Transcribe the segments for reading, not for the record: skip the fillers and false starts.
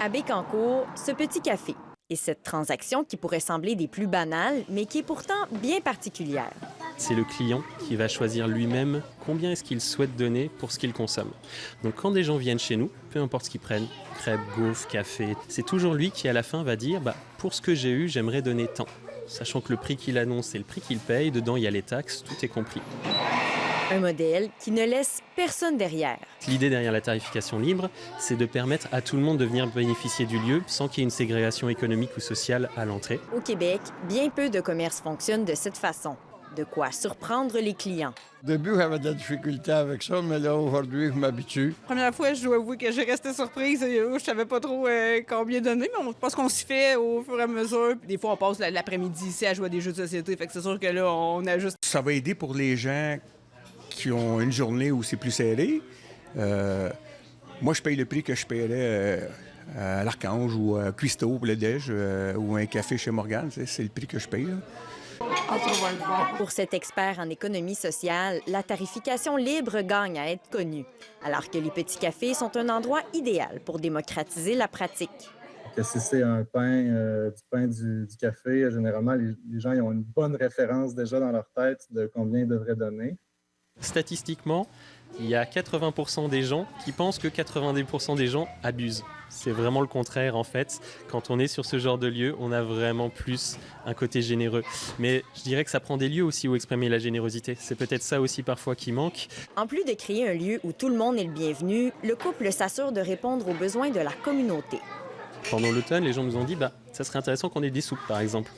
À Bécancour, ce petit café. Et cette transaction qui pourrait sembler des plus banales, mais qui est pourtant bien particulière. C'est le client qui va choisir lui-même combien est-ce qu'il souhaite donner pour ce qu'il consomme. Donc quand des gens viennent chez nous, peu importe ce qu'ils prennent, crêpes, gaufres, café, c'est toujours lui qui à la fin va dire pour ce que j'ai eu, j'aimerais donner tant. Sachant que le prix qu'il annonce, c'est le prix qu'il paye, dedans il y a les taxes, tout est compris. Un modèle qui ne laisse personne derrière. L'idée derrière la tarification libre, c'est de permettre à tout le monde de venir bénéficier du lieu sans qu'il y ait une ségrégation économique ou sociale à l'entrée. Au Québec, bien peu de commerces fonctionnent de cette façon. De quoi surprendre les clients. Au début, j'avais de la difficulté avec ça, mais là, aujourd'hui, je m'habitue. Première fois, je dois avouer que j'ai resté surprise. Je savais pas trop combien donner, mais je pense qu'on s'y fait au fur et à mesure. Des fois, on passe l'après-midi ici à jouer à des jeux de société, fait que c'est sûr que là, on ajuste. Ça va aider pour les gens qui ont une journée où c'est plus serré. Moi, je paye le prix que je paierais à l'Archange ou à Cuisto pour le déj ou un café chez Morgane. C'est le prix que je paye, là. Pour cet expert en économie sociale, la tarification libre gagne à être connue, alors que les petits cafés sont un endroit idéal pour démocratiser la pratique. Que si c'est un pain, du pain, du café, généralement, les gens ils ont une bonne référence déjà dans leur tête de combien ils devraient donner. Statistiquement, il y a 80% des gens qui pensent que 90% des gens abusent. C'est vraiment le contraire en fait. Quand on est sur ce genre de lieu, on a vraiment plus un côté généreux. Mais je dirais que ça prend des lieux aussi où exprimer la générosité. C'est peut-être ça aussi parfois qui manque. En plus de créer un lieu où tout le monde est le bienvenu, le couple s'assure de répondre aux besoins de la communauté. Pendant l'automne, les gens nous ont dit ça serait intéressant qu'on ait des soupes par exemple.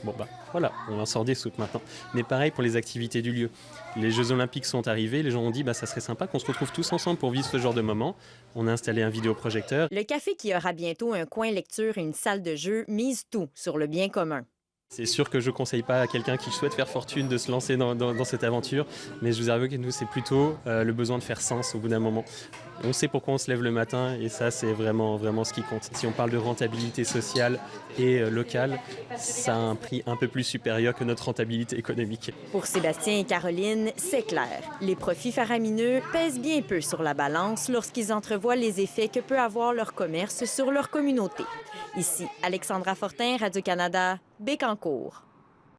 Voilà, on en sort des soupes maintenant. Mais pareil pour les activités du lieu. Les Jeux Olympiques sont arrivés, les gens ont dit ça serait sympa qu'on se retrouve tous ensemble pour vivre ce genre de moment. On a installé un vidéoprojecteur. Le café qui aura bientôt un coin lecture et une salle de jeu mise tout sur le bien commun. C'est sûr que je ne conseille pas à quelqu'un qui souhaite faire fortune de se lancer dans cette aventure, mais je vous avoue que nous, c'est plutôt le besoin de faire sens au bout d'un moment. On sait pourquoi on se lève le matin et ça, c'est vraiment, vraiment ce qui compte. Si on parle de rentabilité sociale et locale, ça a un prix un peu plus supérieur que notre rentabilité économique. Pour Sébastien et Caroline, c'est clair. Les profits faramineux pèsent bien peu sur la balance lorsqu'ils entrevoient les effets que peut avoir leur commerce sur leur communauté. Ici, Alexandra Fortin, Radio-Canada, Bécancour.